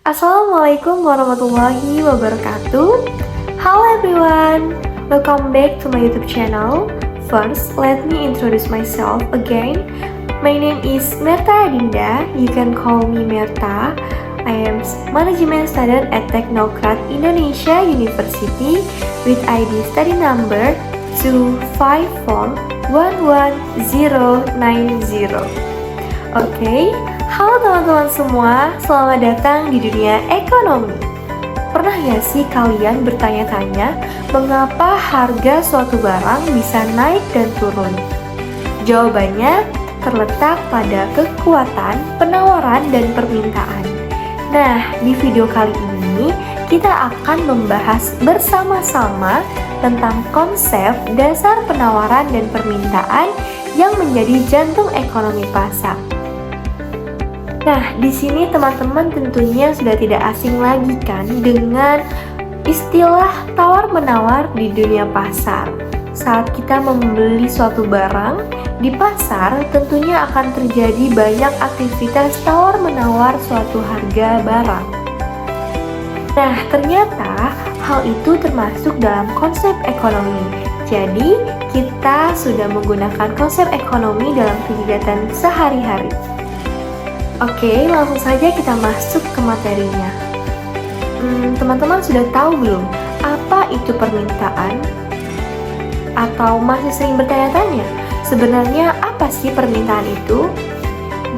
Assalamualaikum warahmatullahi wabarakatuh. Hello everyone, welcome back to my YouTube channel. First, let me introduce myself again. My name is Merta Adinda. You can call me Merta. I am management student at Teknokrat Indonesia University with ID study number 2541190. Oke, halo teman-teman semua, selamat datang di dunia ekonomi. Pernah ya sih kalian bertanya-tanya mengapa harga suatu barang bisa naik dan turun? Jawabannya terletak pada kekuatan penawaran dan permintaan. Nah, di video kali ini kita akan membahas bersama-sama tentang konsep dasar penawaran dan permintaan yang menjadi jantung ekonomi pasar. Nah, di sini teman-teman tentunya sudah tidak asing lagi kan dengan istilah tawar-menawar di dunia pasar. Saat kita membeli suatu barang di pasar, tentunya akan terjadi banyak aktivitas tawar-menawar suatu harga barang. Nah, ternyata hal itu termasuk dalam konsep ekonomi. Jadi, kita sudah menggunakan konsep ekonomi dalam kegiatan sehari-hari. Oke, langsung saja kita masuk ke materinya. Teman-teman sudah tahu belum apa itu permintaan? Atau masih sering bertanya-tanya, sebenarnya apa sih permintaan itu?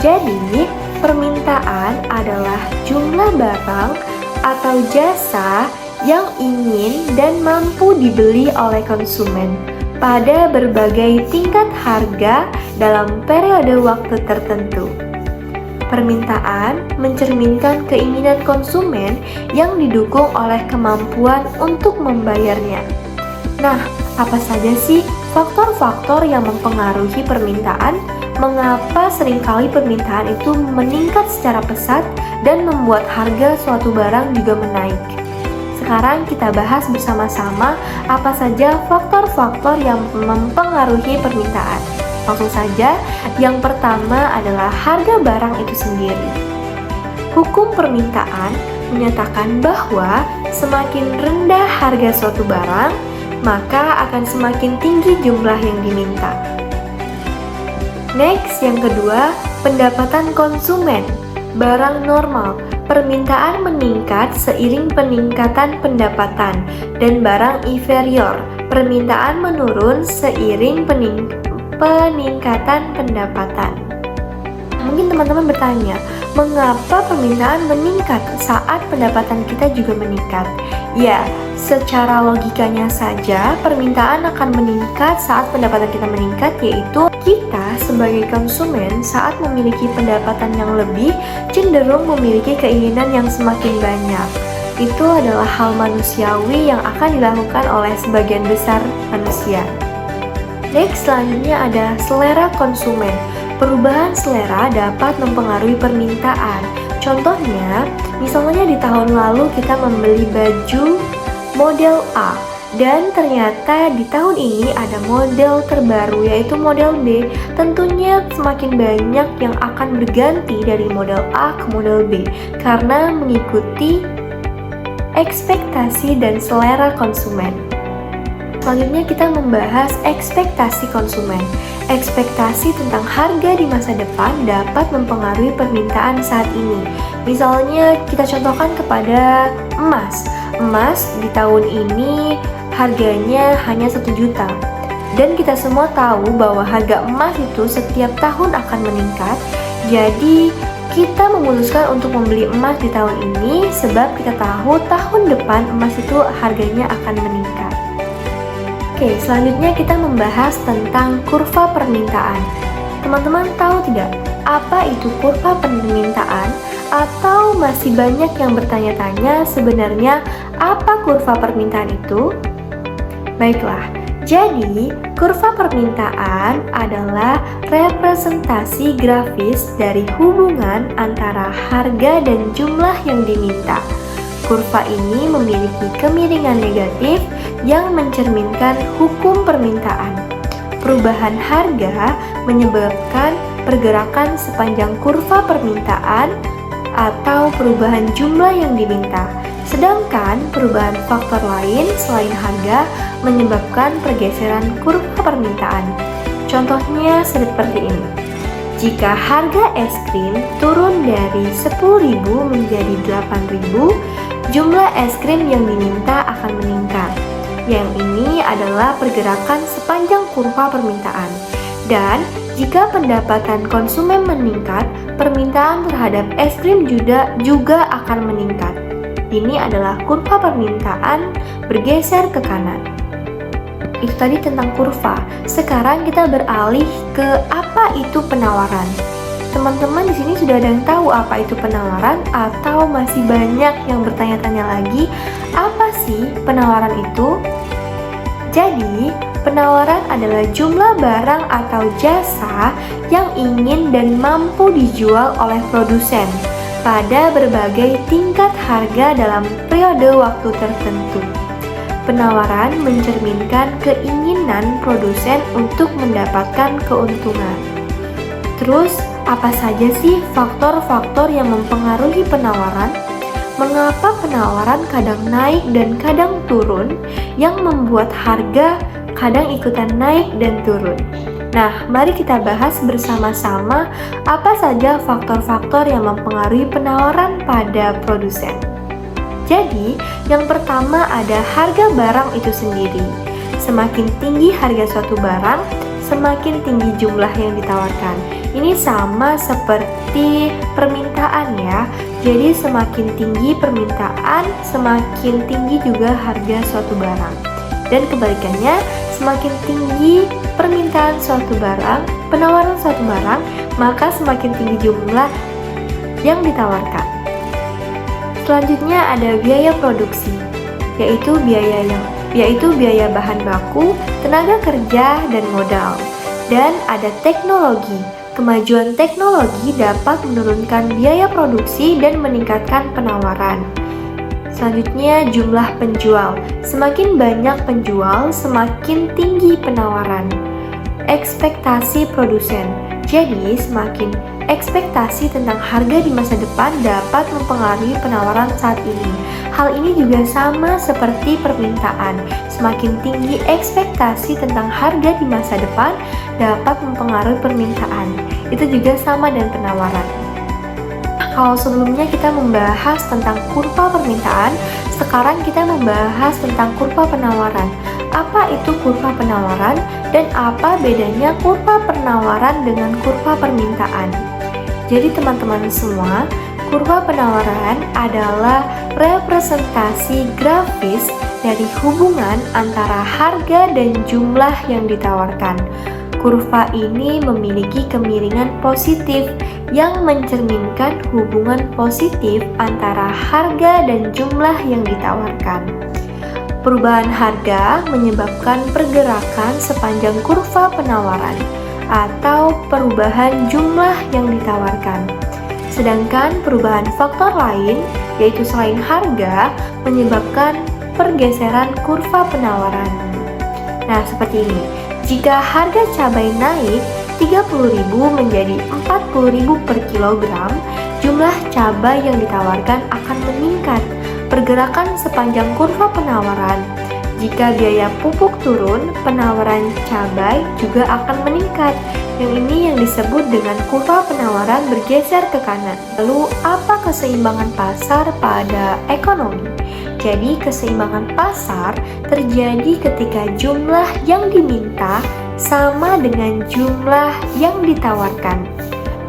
Jadi, permintaan adalah jumlah barang atau jasa yang ingin dan mampu dibeli oleh konsumen pada berbagai tingkat harga dalam periode waktu tertentu. Permintaan mencerminkan keinginan konsumen yang didukung oleh kemampuan untuk membayarnya. Nah, apa saja sih faktor-faktor yang mempengaruhi permintaan? Mengapa seringkali permintaan itu meningkat secara pesat dan membuat harga suatu barang juga menaik? Sekarang kita bahas bersama-sama apa saja faktor-faktor yang mempengaruhi permintaan. Langsung saja, yang pertama adalah harga barang itu sendiri. Hukum permintaan menyatakan bahwa semakin rendah harga suatu barang, maka akan semakin tinggi jumlah yang diminta. Next, yang kedua, pendapatan konsumen. Barang normal, permintaan meningkat seiring peningkatan pendapatan, dan barang inferior, permintaan menurun seiring peningkatan pendapatan. Mungkin teman-teman bertanya, mengapa permintaan meningkat saat pendapatan kita juga meningkat? Ya, secara logikanya saja permintaan akan meningkat saat pendapatan kita meningkat, yaitu kita sebagai konsumen saat memiliki pendapatan yang lebih cenderung memiliki keinginan yang semakin banyak. Itu adalah hal manusiawi yang akan dilakukan oleh sebagian besar manusia. Next, selanjutnya ada selera konsumen. Perubahan selera dapat mempengaruhi permintaan. Contohnya, misalnya di tahun lalu kita membeli baju model A, dan ternyata di tahun ini ada model terbaru yaitu model B. Tentunya semakin banyak yang akan berganti dari model A ke model B karena mengikuti ekspektasi dan selera konsumen. Selanjutnya kita membahas ekspektasi konsumen. Ekspektasi tentang harga di masa depan dapat mempengaruhi permintaan saat ini. Misalnya kita contohkan kepada emas. Emas di tahun ini harganya hanya 1 juta. Dan kita semua tahu bahwa harga emas itu setiap tahun akan meningkat. Jadi kita memutuskan untuk membeli emas di tahun ini sebab kita tahu tahun depan emas itu harganya akan meningkat. Oke, selanjutnya kita membahas tentang kurva permintaan. Teman-teman tahu tidak apa itu kurva permintaan? Atau masih banyak yang bertanya-tanya sebenarnya apa kurva permintaan itu? Baiklah, jadi kurva permintaan adalah representasi grafis dari hubungan antara harga dan jumlah yang diminta. Kurva ini memiliki kemiringan negatif yang mencerminkan hukum permintaan. Perubahan harga menyebabkan pergerakan sepanjang kurva permintaan atau perubahan jumlah yang diminta. Sedangkan perubahan faktor lain selain harga menyebabkan pergeseran kurva permintaan. Contohnya seperti ini. Jika harga es krim turun dari 10.000 menjadi 8.000, jumlah es krim yang diminta akan meningkat. Yang ini adalah pergerakan sepanjang kurva permintaan. Dan jika pendapatan konsumen meningkat, permintaan terhadap es krim juga akan meningkat. Ini adalah kurva permintaan bergeser ke kanan. Itu tadi tentang kurva. Sekarang kita beralih ke apa itu penawaran. Teman-teman di sini sudah ada yang tahu apa itu penawaran atau masih banyak yang bertanya-tanya lagi, apa sih penawaran itu? Jadi, penawaran adalah jumlah barang atau jasa yang ingin dan mampu dijual oleh produsen pada berbagai tingkat harga dalam periode waktu tertentu. Penawaran mencerminkan keinginan produsen untuk mendapatkan keuntungan. Terus, apa saja sih faktor-faktor yang mempengaruhi penawaran? Mengapa penawaran kadang naik dan kadang turun, yang membuat harga kadang ikutan naik dan turun? Nah, mari kita bahas bersama-sama apa saja faktor-faktor yang mempengaruhi penawaran pada produsen. Jadi, yang pertama ada harga barang itu sendiri. Semakin tinggi harga suatu barang, semakin tinggi jumlah yang ditawarkan. Ini sama seperti permintaan ya. Jadi, semakin tinggi permintaan, semakin tinggi juga harga suatu barang. Dan kebalikannya, semakin tinggi permintaan suatu barang, penawaran suatu barang, maka semakin tinggi jumlah yang ditawarkan. Selanjutnya ada biaya produksi, yaitu biaya bahan baku, tenaga kerja, dan modal. Dan ada teknologi. Kemajuan teknologi dapat menurunkan biaya produksi dan meningkatkan penawaran. Selanjutnya jumlah penjual. Semakin banyak penjual, semakin tinggi penawaran. Ekspektasi produsen. Jadi, semakin ekspektasi tentang harga di masa depan dapat mempengaruhi penawaran saat ini. Hal ini juga sama seperti permintaan. Semakin tinggi ekspektasi tentang harga di masa depan dapat mempengaruhi permintaan. Itu juga sama dengan penawaran. Kalau sebelumnya kita membahas tentang kurva permintaan, sekarang kita membahas tentang kurva penawaran. Apa itu kurva penawaran dan apa bedanya kurva penawaran dengan kurva permintaan? Jadi teman-teman semua, kurva penawaran adalah representasi grafis dari hubungan antara harga dan jumlah yang ditawarkan. Kurva ini memiliki kemiringan positif yang mencerminkan hubungan positif antara harga dan jumlah yang ditawarkan. Perubahan harga menyebabkan pergerakan sepanjang kurva penawaran atau perubahan jumlah yang ditawarkan. Sedangkan perubahan faktor lain, yaitu selain harga, menyebabkan pergeseran kurva penawaran. Nah, seperti ini. Jika harga cabai naik 30.000 menjadi 40.000 per kilogram, jumlah cabai yang ditawarkan akan meningkat. Pergerakan sepanjang kurva penawaran. Jika biaya pupuk turun, penawaran cabai juga akan meningkat. Yang ini yang disebut dengan kurva penawaran bergeser ke kanan. Lalu, apa keseimbangan pasar pada ekonomi? Jadi, keseimbangan pasar terjadi ketika jumlah yang diminta sama dengan jumlah yang ditawarkan.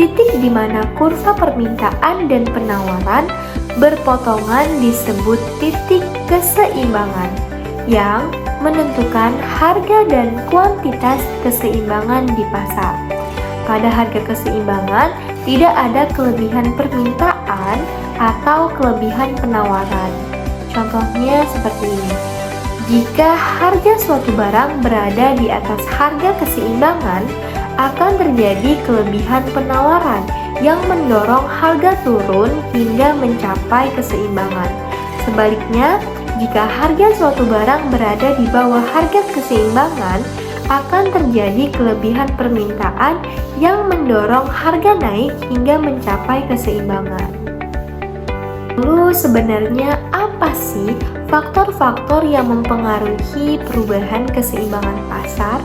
Titik di mana kurva permintaan dan penawaran berpotongan disebut titik keseimbangan yang menentukan harga dan kuantitas keseimbangan di pasar. Pada harga keseimbangan, tidak ada kelebihan permintaan atau kelebihan penawaran. Contohnya seperti ini. Jika harga suatu barang berada di atas harga keseimbangan, akan terjadi kelebihan penawaran yang mendorong harga turun hingga mencapai keseimbangan. Sebaliknya, jika harga suatu barang berada di bawah harga keseimbangan, akan terjadi kelebihan permintaan yang mendorong harga naik hingga mencapai keseimbangan. Lalu sebenarnya apa sih faktor-faktor yang mempengaruhi perubahan keseimbangan pasar?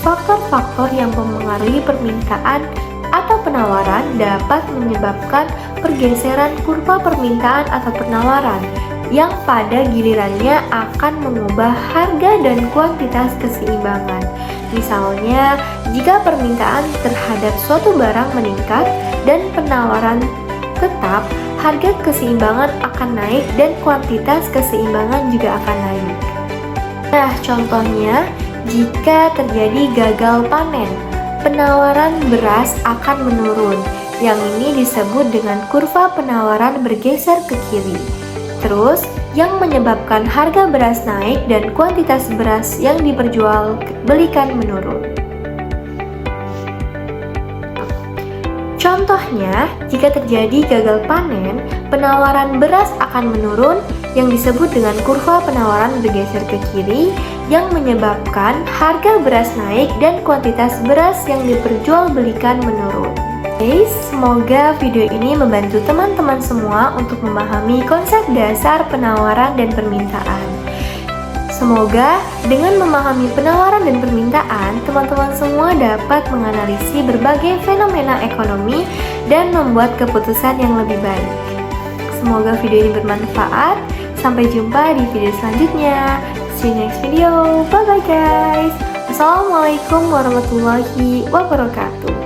Faktor-faktor yang mempengaruhi permintaan atau penawaran dapat menyebabkan pergeseran kurva permintaan atau penawaran yang pada gilirannya akan mengubah harga dan kuantitas keseimbangan. Misalnya, jika permintaan terhadap suatu barang meningkat dan penawaran tetap, harga keseimbangan akan naik dan kuantitas keseimbangan juga akan naik. Nah, contohnya, jika terjadi gagal panen, penawaran beras akan menurun. Yang ini disebut dengan kurva penawaran bergeser ke kiri. Terus, yang menyebabkan harga beras naik dan kuantitas beras yang diperjualbelikan menurun. Contohnya, jika terjadi gagal panen, penawaran beras akan menurun yang disebut dengan kurva penawaran bergeser ke kiri yang menyebabkan harga beras naik dan kuantitas beras yang diperjualbelikan menurun. Guys, semoga video ini membantu teman-teman semua untuk memahami konsep dasar penawaran dan permintaan. Semoga dengan memahami penawaran dan permintaan, teman-teman semua dapat menganalisis berbagai fenomena ekonomi dan membuat keputusan yang lebih baik. Semoga video ini bermanfaat. Sampai jumpa di video selanjutnya. See you next video. Bye bye guys. Assalamualaikum warahmatullahi wabarakatuh.